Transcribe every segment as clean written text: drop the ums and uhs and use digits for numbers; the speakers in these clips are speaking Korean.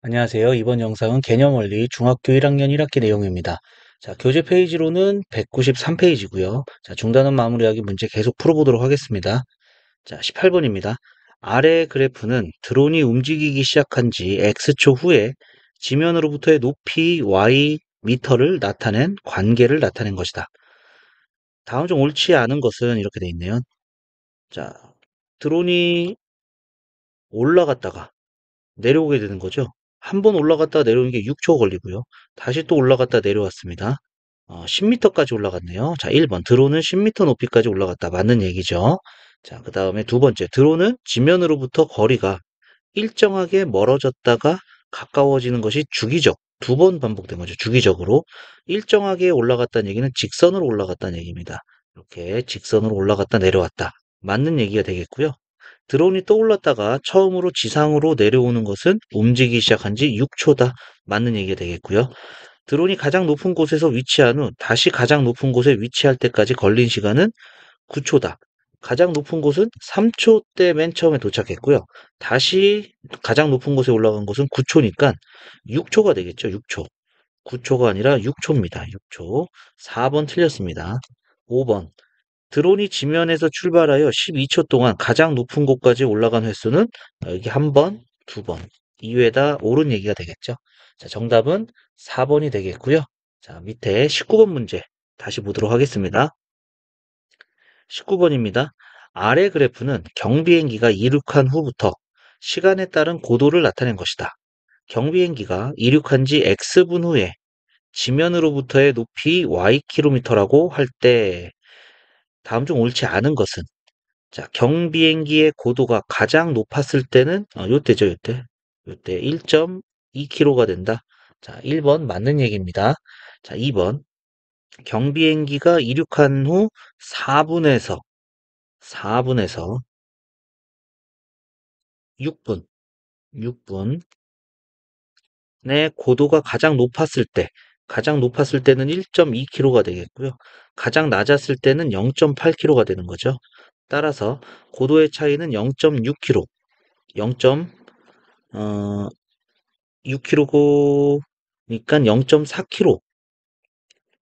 안녕하세요. 이번 영상은 개념원리 중학교 1학년 1학기 내용입니다. 자, 교재 페이지로는 193페이지고요. 자, 중단원 마무리하기 문제 계속 풀어보도록 하겠습니다. 자, 18번입니다. 아래 그래프는 드론이 움직이기 시작한 지 X초 후에 지면으로부터의 높이 Y 미터를 나타낸 관계를 나타낸 것이다. 다음 중 옳지 않은 것은 이렇게 돼 있네요. 자, 드론이 올라갔다가 내려오게 되는 거죠. 한 번 올라갔다가 내려오는 게 6초 걸리고요. 다시 또 올라갔다 내려왔습니다. 10m까지 올라갔네요. 자, 1번. 드론은 10m 높이까지 올라갔다. 맞는 얘기죠. 자, 그 다음에 두 번째. 드론은 지면으로부터 거리가 일정하게 멀어졌다가 가까워지는 것이 주기적. 두 번 반복된 거죠. 주기적으로. 일정하게 올라갔다는 얘기는 직선으로 올라갔다는 얘기입니다. 이렇게 직선으로 올라갔다 내려왔다. 맞는 얘기가 되겠고요. 드론이 떠올랐다가 처음으로 지상으로 내려오는 것은 움직이기 시작한 지 6초다. 맞는 얘기가 되겠고요. 드론이 가장 높은 곳에서 위치한 후 다시 가장 높은 곳에 위치할 때까지 걸린 시간은 9초다. 가장 높은 곳은 3초 때 맨 처음에 도착했고요. 다시 가장 높은 곳에 올라간 곳은 9초니까 6초가 되겠죠. 6초. 9초가 아니라 6초입니다. 6초. 4번 틀렸습니다. 5번. 드론이 지면에서 출발하여 12초 동안 가장 높은 곳까지 올라간 횟수는 여기 한 번, 두 번. 이외에다 옳은 얘기가 되겠죠. 자, 정답은 4번이 되겠고요. 자, 밑에 19번 문제 다시 보도록 하겠습니다. 19번입니다. 아래 그래프는 경비행기가 이륙한 후부터 시간에 따른 고도를 나타낸 것이다. 경비행기가 이륙한 지 X분 후에 지면으로부터의 높이 Ykm라고 할 때 다음 중 옳지 않은 것은 자, 경비행기의 고도가 가장 높았을 때는 요때죠, 요때. 요때 1.2km가 된다. 자, 1번 맞는 얘기입니다. 자, 2번. 경비행기가 이륙한 후 4분에서 6분 의 고도가 가장 높았을 때는 1.2km가 되겠고요. 가장 낮았을 때는 0.8km가 되는 거죠. 따라서 고도의 차이는 0.6km, 0. 6km니까 0.4km,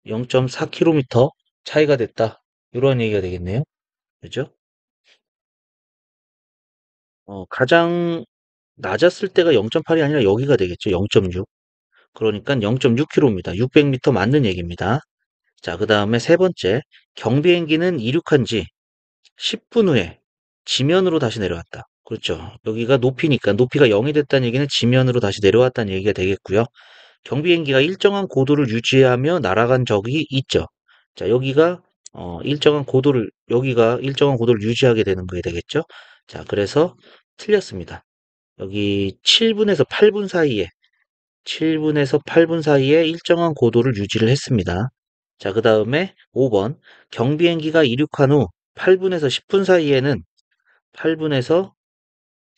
0.4km 차이가 됐다. 이런 얘기가 되겠네요. 그죠? 가장 낮았을 때가 0.8이 아니라 여기가 되겠죠. 0.6. 그러니까 0.6km입니다. 600m 맞는 얘기입니다. 자, 그 다음에 세 번째. 경비행기는 이륙한 지 10분 후에 지면으로 다시 내려왔다. 그렇죠. 여기가 높이니까 높이가 0이 됐다는 얘기는 지면으로 다시 내려왔다는 얘기가 되겠고요. 경비행기가 일정한 고도를 유지하며 날아간 적이 있죠. 자, 여기가 일정한 고도를 유지하게 되는 게 되겠죠. 자, 그래서 틀렸습니다. 여기 7분에서 8분 사이에 일정한 고도를 유지를 했습니다. 자, 그 다음에 5번. 경비행기가 이륙한 후 8분에서 10분 사이에는 8분에서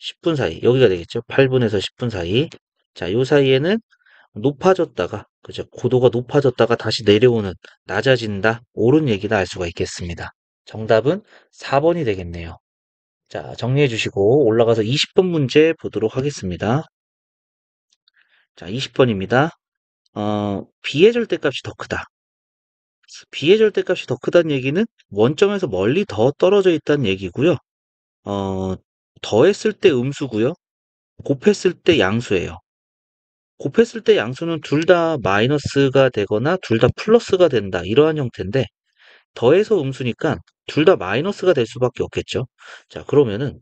10분 사이, 여기가 되겠죠. 8분에서 10분 사이. 자, 요 사이에는 높아졌다가, 그죠? 고도가 높아졌다가 다시 내려오는, 낮아진다, 옳은 얘기다 알 수가 있겠습니다. 정답은 4번이 되겠네요. 자, 정리해 주시고 올라가서 20번 문제 보도록 하겠습니다. 자, 20번입니다. B의 절대값이 더 크다. B의 절대값이 더 크다는 얘기는 원점에서 멀리 더 떨어져 있다는 얘기고요. 어, 더했을 때 음수고요. 곱했을 때 양수예요. 곱했을 때 양수는 둘 다 마이너스가 되거나 둘 다 플러스가 된다. 이러한 형태인데 더해서 음수니까 둘 다 마이너스가 될 수밖에 없겠죠. 자, 그러면은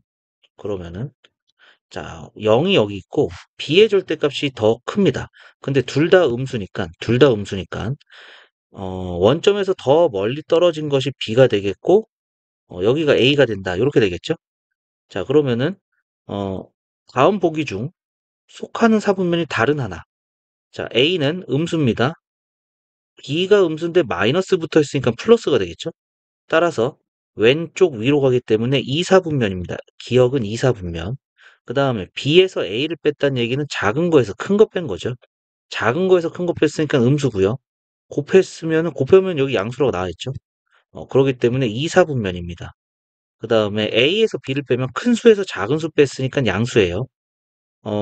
자, 0이 여기 있고 b의 절대값이 더 큽니다. 근데 둘 다 음수니까 원점에서 더 멀리 떨어진 것이 b가 되겠고 여기가 a가 된다. 이렇게 되겠죠. 자, 그러면은 어, 다음 보기 중 속하는 사분면이 다른 하나. 자, a는 음수입니다. b가 음수인데 마이너스 붙어 있으니까 플러스가 되겠죠. 따라서 왼쪽 위로 가기 때문에 이사분면입니다. 기억은 이사분면. 그 다음에 b에서 a를 뺐다는 얘기는 작은 거에서 큰 거 뺀 거죠. 작은 거에서 큰 거 뺐으니까 음수고요. 곱하면 여기 양수라고 나와 있죠. 그렇기 때문에 이사분면입니다. 그 다음에 A에서 B를 빼면 큰 수에서 작은 수 뺐으니까 양수예요.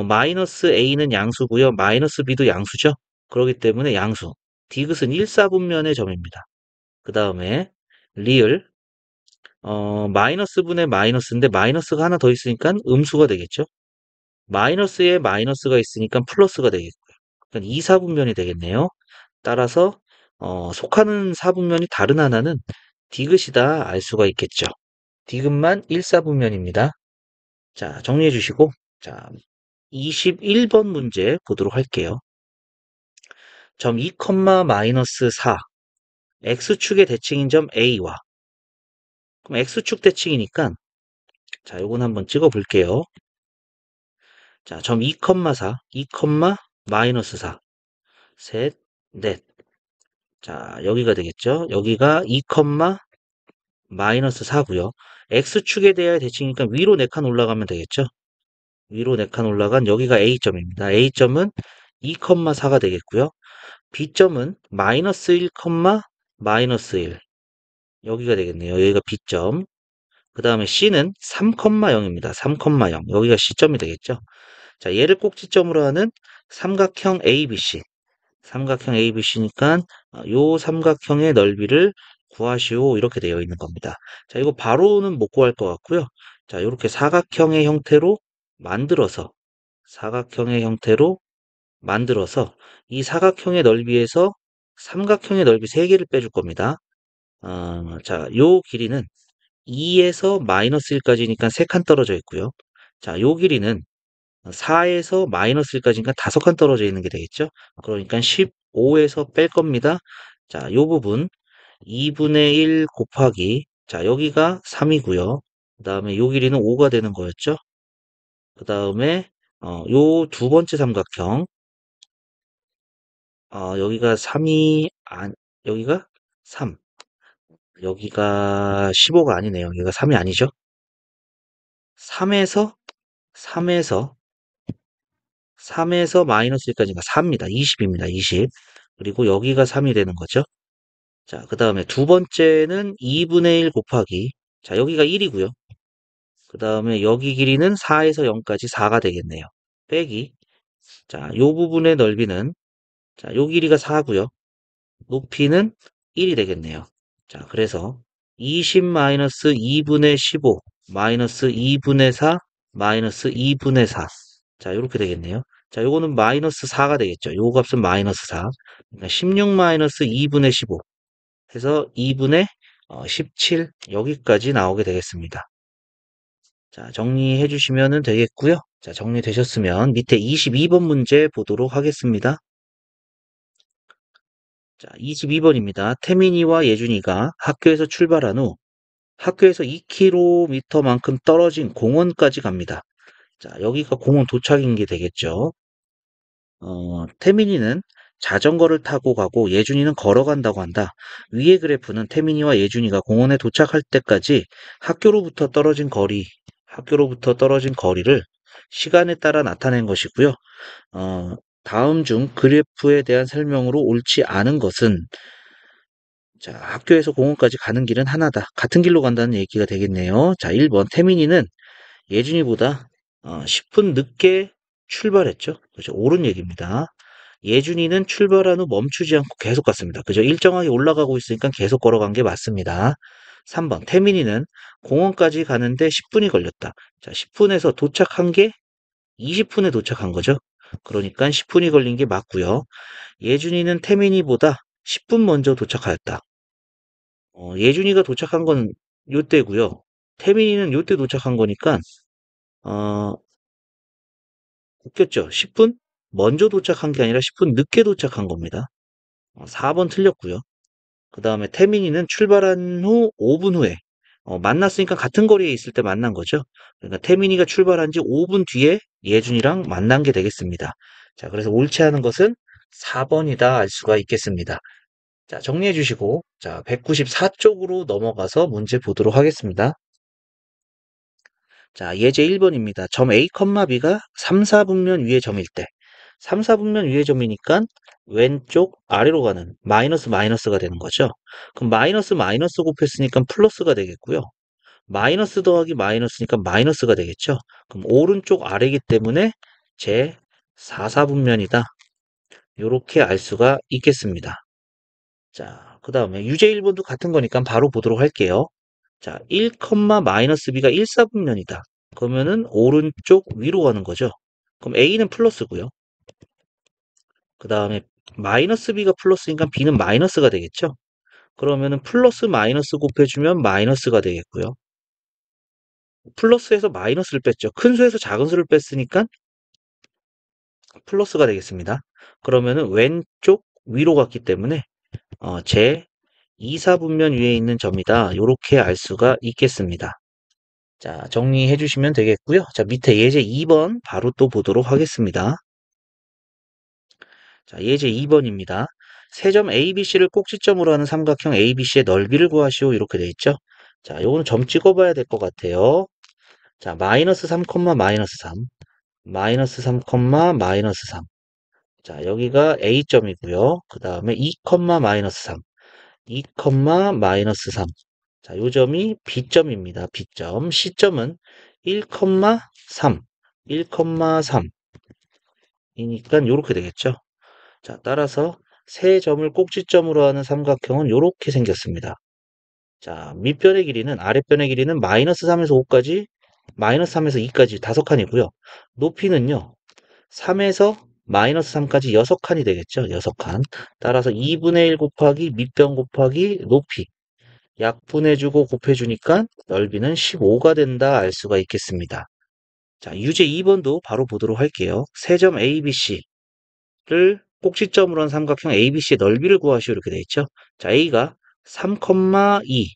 마이너스 A는 양수고요. 마이너스 B도 양수죠. 그렇기 때문에 양수. 디귿은 1사분면의 점입니다. 그 다음에 리을, 마이너스 분의 마이너스인데 마이너스가 하나 더 있으니까 음수가 되겠죠. 마이너스에 마이너스가 있으니까 플러스가 되겠고요. 그러니까 2사분면이 되겠네요. 따라서 속하는 사분면이 다른 하나는 디귿이다 알 수가 있겠죠. 디귿만 1사분면입니다. 자, 정리해 주시고 자, 21번 문제 보도록 할게요. 점 2, 마이너스 4 x축의 대칭인 점 A와 그럼 x축 대칭이니까 자, 요건 한번 찍어 볼게요. 자, 점 2, 4 2, 마이너스 4 셋, 넷. 자, 여기가 되겠죠. 여기가 2, 마이너스 4고요. x축에 대하여 대칭이니까 위로 4칸 올라가면 되겠죠. 위로 4칸 올라간 여기가 A점입니다. A점은 2, 4가 되겠고요. B점은 마이너스 1, 마이너스 1. 여기가 되겠네요. 여기가 B점. 그 다음에 C는 3, 0입니다. 3, 0. 여기가 C점이 되겠죠. 자, 얘를 꼭지점으로 하는 삼각형 ABC. 삼각형 ABC니까 요 삼각형의 넓이를 구하시오. 이렇게 되어 있는 겁니다. 자, 이거 바로는 못 구할 것 같고요. 자, 이렇게 사각형의 형태로 만들어서 사각형의 형태로 만들어서 이 사각형의 넓이에서 삼각형의 넓이 3개를 빼줄 겁니다. 자, 요 길이는 2에서 마이너스 1까지니까 3칸 떨어져 있고요. 자, 요 길이는 4에서 마이너스 1까지니까 5칸 떨어져 있는 게 되겠죠? 그러니까 15에서 뺄 겁니다. 자, 요 부분 2분의 1 곱하기 자, 여기가 3이고요. 그 다음에 요 길이는 5가 되는 거였죠? 그 다음에 요 두 번째 삼각형 여기가 3이 여기가 3 여기가 15가 아니네요. 여기가 3이 아니죠? 3에서 3에서 3에서 마이너스 1까지가 4입니다. 20입니다. 20. 그리고 여기가 3이 되는 거죠. 자, 그 다음에 두 번째는 2분의 1 곱하기 자, 여기가 1이고요. 그 다음에 여기 길이는 4에서 0까지 4가 되겠네요. 빼기 자, 요 부분의 넓이는 자, 요 길이가 4고요. 높이는 1이 되겠네요. 자, 그래서 20 마이너스 2분의 15 마이너스 2분의 4 마이너스 2분의 4. 자, 이렇게 되겠네요. 자, 요거는 마이너스 4가 되겠죠. 요 값은 마이너스 4. 그러니까 16 마이너스 2분의 15 해서 2분의 17 여기까지 나오게 되겠습니다. 자, 정리해 주시면 되겠고요. 자, 정리되셨으면 밑에 22번 문제 보도록 하겠습니다. 자, 22번입니다. 태민이와 예준이가 학교에서 출발한 후 학교에서 2km만큼 떨어진 공원까지 갑니다. 자, 여기가 공원 도착인 게 되겠죠. 태민이는 자전거를 타고 가고 예준이는 걸어간다고 한다. 위의 그래프는 태민이와 예준이가 공원에 도착할 때까지 학교로부터 떨어진 거리를 시간에 따라 나타낸 것이고요. 다음 중 그래프에 대한 설명으로 옳지 않은 것은 자, 학교에서 공원까지 가는 길은 하나다. 같은 길로 간다는 얘기가 되겠네요. 자, 1번 태민이는 예준이보다 10분 늦게 출발했죠. 그죠? 옳은 얘기입니다. 예준이는 출발한 후 멈추지 않고 계속 갔습니다. 그죠? 일정하게 올라가고 있으니까 계속 걸어간 게 맞습니다. 3번 태민이는 공원까지 가는데 10분이 걸렸다. 자, 10분에서 도착한 게 20분에 도착한 거죠. 그러니까 10분이 걸린 게 맞고요. 예준이는 태민이보다 10분 먼저 도착하였다. 예준이가 도착한 건 요때고요. 태민이는 요때 도착한 거니까 어, 웃겼죠? 10분 먼저 도착한 게 아니라 10분 늦게 도착한 겁니다. 4번 틀렸고요. 그 다음에 태민이는 출발한 후 5분 후에 만났으니까 같은 거리에 있을 때 만난 거죠. 그러니까 태민이가 출발한 지 5분 뒤에 예준이랑 만난 게 되겠습니다. 자, 그래서 옳지 않은 것은 4번이다 알 수가 있겠습니다. 자, 정리해 주시고 자, 194쪽으로 넘어가서 문제 보도록 하겠습니다. 자, 예제 1번입니다. 점 A, B가 3, 4분면 위의 점일 때 3, 4분면 위의 점이니까 왼쪽 아래로 가는 마이너스가 되는 거죠. 그럼 마이너스 곱했으니까 플러스가 되겠고요. 마이너스 더하기 마이너스니까 마이너스가 되겠죠. 그럼 오른쪽 아래이기 때문에 제 4사분면이다. 이렇게 알 수가 있겠습니다. 자, 그 다음에 유제 1번도 같은 거니까 바로 보도록 할게요. 자, 1, 마이너스 b가 1사분면이다. 그러면은 오른쪽 위로 가는 거죠. 그럼 a는 플러스고요. 그 다음에 마이너스 b가 플러스니까 b는 마이너스가 되겠죠. 그러면은 플러스 마이너스 곱해주면 마이너스가 되겠고요. 플러스에서 마이너스를 뺐죠. 큰 수에서 작은 수를 뺐으니까 플러스가 되겠습니다. 그러면은 왼쪽 위로 갔기 때문에 제 2사분면 위에 있는 점이다. 이렇게 알 수가 있겠습니다. 자, 정리해 주시면 되겠고요. 자, 밑에 예제 2번 바로 또 보도록 하겠습니다. 자, 예제 2번입니다. 세 점 ABC를 꼭지점으로 하는 삼각형 ABC의 넓이를 구하시오. 이렇게 돼 있죠. 자, 요거는 점 찍어봐야 될 것 같아요. 자, 마이너스 3, 마이너스 3, 마이너스 3, 마이너스 3. 자, 여기가 A점이고요. 그 다음에 2, 마이너스 3, 2, 마이너스 3. 자, 요 점이 B점입니다. B점. C점은 1, 3, 1, 3. 이니까 요렇게 되겠죠. 자, 따라서 세 점을 꼭지점으로 하는 삼각형은 요렇게 생겼습니다. 자, 밑변의 길이는 아랫변의 길이는 마이너스 3에서 5까지, 마이너스 3에서 2까지 5칸이고요. 높이는요. 3에서 마이너스 3까지 6칸이 되겠죠. 6칸. 따라서 2분의 1 곱하기 밑변 곱하기 높이. 약분해주고 곱해주니까 넓이는 15가 된다 알 수가 있겠습니다. 자, 유제 2번도 바로 보도록 할게요. 세 점 ABC를 꼭지점으로 한 삼각형 ABC의 넓이를 구하시오 이렇게 되어 있죠. 자, A가 3, 2.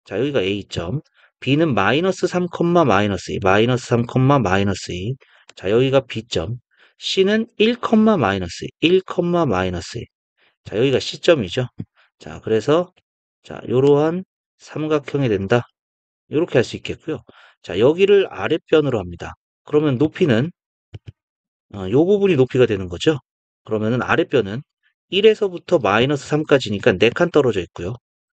자, 여기가 A점. B는 마이너스 3, 마이너스 2. 마이너스 3, 마이너스 2. 자, 여기가 B점. C는 1, 마이너스 2. 1, 마이너스 2. 자, 여기가 C점이죠. 자, 그래서 자, 요러한 삼각형이 된다. 이렇게 할 수 있겠고요. 자, 여기를 아랫변으로 합니다. 그러면 높이는 요 부분이 높이가 되는 거죠. 그러면은 아랫변은 1에서부터 마이너스 3까지니까 4칸 떨어져 있고요.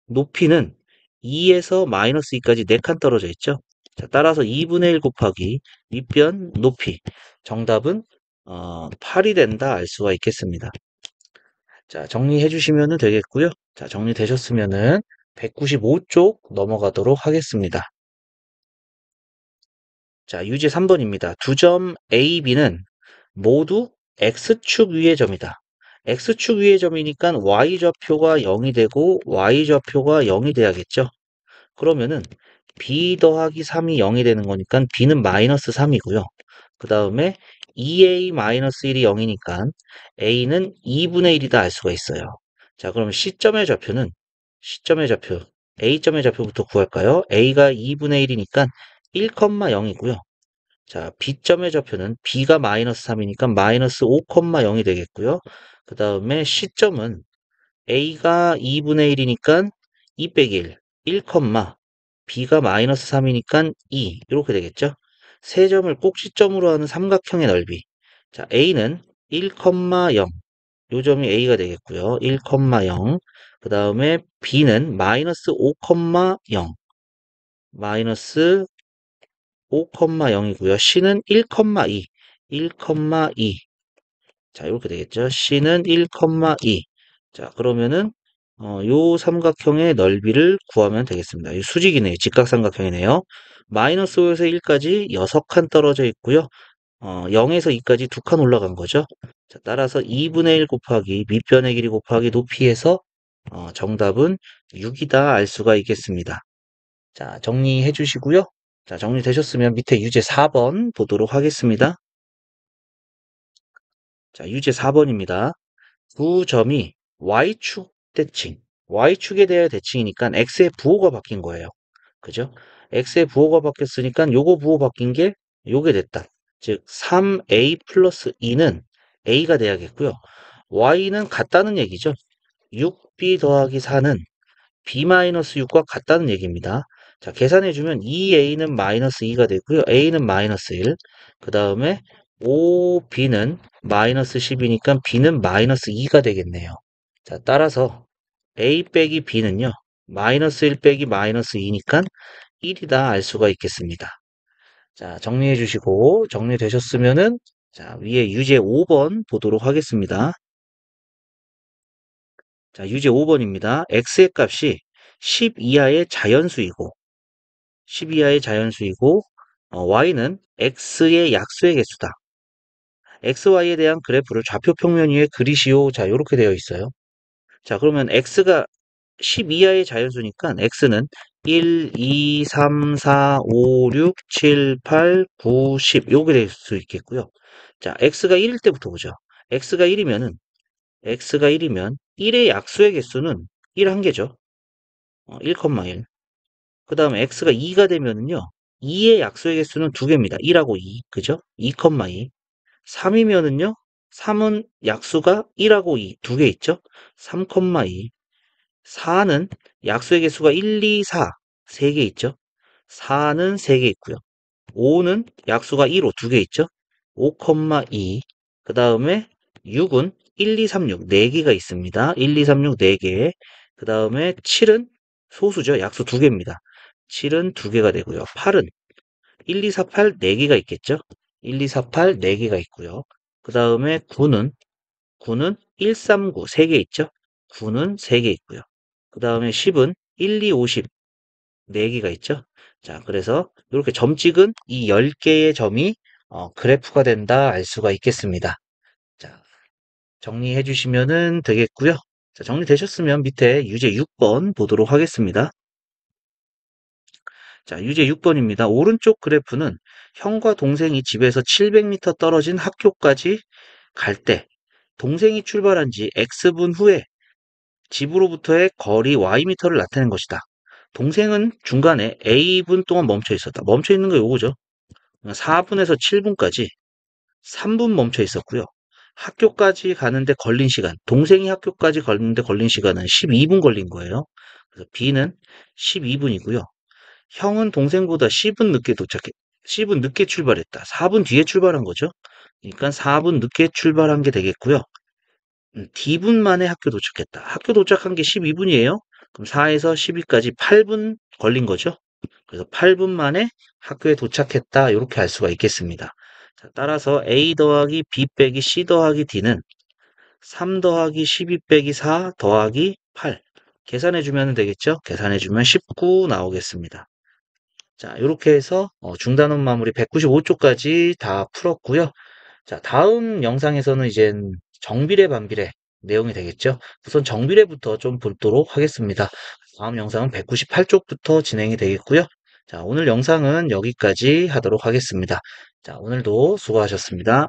높이는 2에서 마이너스 2까지 4칸 떨어져 있죠. 자, 따라서 2분의 1 곱하기 밑변 높이. 정답은 8이 된다 알 수가 있겠습니다. 자, 정리해 주시면 되겠고요. 자, 정리되셨으면은 195쪽 넘어가도록 하겠습니다. 자, 유제 3번입니다. 두 점 A, B는 모두 X축 위의 점이다. X축 위의 점이니까 Y좌표가 0이 되고 Y좌표가 0이 돼야겠죠. 그러면은 B 더하기 3이 0이 되는 거니까 B는 마이너스 3이고요. 그 다음에 2A-1이 0이니까 A는 2분의 1이다 알 수가 있어요. 자, 그러면 시점의 좌표, A점의 좌표부터 구할까요? A가 2분의 1이니까 1, 0이고요. 자, B점의 좌표는 B가 마이너스 3이니까 마이너스 5, 0이 되겠고요. 그 다음에 C점은 A가 2분의 1이니까 2 빼기 1, 1, B가 마이너스 3이니까 2 이렇게 되겠죠. 세 점을 꼭지점으로 하는 삼각형의 넓이. 자, A는 1, 0. 요 점이 A가 되겠고요. 1, 0. 그 다음에 B는 마이너스 5, 0. 마이너스 5, 0이고요. C는 1, 2. 1, 2. 자, 이렇게 되겠죠. C는 1, 2. 자, 그러면은 요 삼각형의 넓이를 구하면 되겠습니다. 이 수직이네요. 직각삼각형이네요. 마이너스 5에서 1까지 6칸 떨어져 있고요. 0에서 2까지 2칸 올라간 거죠. 자, 따라서 2분의 1 곱하기 밑변의 길이 곱하기 높이에서 정답은 6이다 알 수가 있겠습니다. 자, 정리해 주시고요. 자, 정리되셨으면 밑에 유제 4번 보도록 하겠습니다. 자, 유제 4번입니다. 두 점이 Y축 대칭, Y축에 대해 대칭이니까 X의 부호가 바뀐 거예요. 그죠? X의 부호가 바뀌었으니까 요거 부호 바뀐 게 요게 됐다. 즉 3A 플러스 2는 A가 돼야겠고요. Y는 같다는 얘기죠. 6B 더하기 4는 B-6과 같다는 얘기입니다. 자, 계산해주면 2A는 마이너스 2가 되고요. A는 마이너스 1. 그 다음에 5B는 마이너스 10이니까 B는 마이너스 2가 되겠네요. 자, 따라서 A 빼기 B는요. 마이너스 1 빼기 마이너스 2니까 1이다 알 수가 있겠습니다. 자, 정리해 주시고 정리되셨으면은 자, 위에 유제 5번 보도록 하겠습니다. 자, 유제 5번입니다. x의 값이 10 이하의 자연수이고 10 이하의 자연수이고 y는 x의 약수의 개수다. xy에 대한 그래프를 좌표 평면 위에 그리시오. 자, 이렇게 되어 있어요. 자, 그러면 x가 10 이하의 자연수니까 x는 1, 2, 3, 4, 5, 6, 7, 8, 9, 10 요게 될 수 있겠고요. 자, x가 1일 때부터 보죠. x가 1이면 1의 약수의 개수는 1 한 개죠. 1,1. 그 다음에 x가 2가 되면은요. 2의 약수의 개수는 2개입니다. 1하고 2. 그죠? 2,2. 3이면은요. 3은 약수가 1하고 2. 2개 있죠? 3,2. 4는 약수의 개수가 1, 2, 4. 3개 있죠? 4는 3개 있고요. 5는 약수가 1호 2개 있죠? 5,2. 그 다음에 6은 1, 2, 3, 6. 4개가 있습니다. 1, 2, 3, 6, 4개. 그 다음에 7은 소수죠. 약수 2개입니다. 7은 2개가 되고요. 8은 1, 2, 4, 8, 4개가 있겠죠? 1, 2, 4, 8, 4개가 있고요. 그 다음에 9는 1, 3, 9, 3개 있죠? 9는 3개 있고요. 그 다음에 10은 1, 2, 50, 4개가 있죠? 자, 그래서 이렇게 점 찍은 이 10개의 점이 그래프가 된다 알 수가 있겠습니다. 자, 정리해 주시면은 되겠고요. 자, 정리되셨으면 밑에 유제 6번 보도록 하겠습니다. 자, 유제 6번입니다. 오른쪽 그래프는 형과 동생이 집에서 700m 떨어진 학교까지 갈 때 동생이 출발한 지 X분 후에 집으로부터의 거리 Y미터를 나타낸 것이다. 동생은 중간에 A분 동안 멈춰 있었다. 멈춰 있는 거 요거죠. 4분에서 7분까지 3분 멈춰 있었고요. 학교까지 가는데 걸린 시간, 동생이 학교까지 가는데 걸린 시간은 12분 걸린 거예요. 그래서 B는 12분이고요. 형은 동생보다 10분 늦게 출발했다. 4분 뒤에 출발한 거죠. 그러니까 4분 늦게 출발한 게 되겠고요. D분 만에 학교 도착했다. 학교 도착한 게 12분이에요. 그럼 4에서 12까지 8분 걸린 거죠. 그래서 8분 만에 학교에 도착했다. 이렇게 알 수가 있겠습니다. 자, 따라서 A 더하기 B 빼기 C 더하기 D는 3 더하기 12 빼기 4 더하기 8. 계산해주면 되겠죠? 계산해주면 19 나오겠습니다. 자, 이렇게 해서 중단원 마무리 195쪽까지 다 풀었고요. 자, 다음 영상에서는 이젠 정비례 반비례 내용이 되겠죠. 우선 정비례부터 좀 보도록 하겠습니다. 다음 영상은 198쪽부터 진행이 되겠고요. 자, 오늘 영상은 여기까지 하도록 하겠습니다. 자, 오늘도 수고하셨습니다.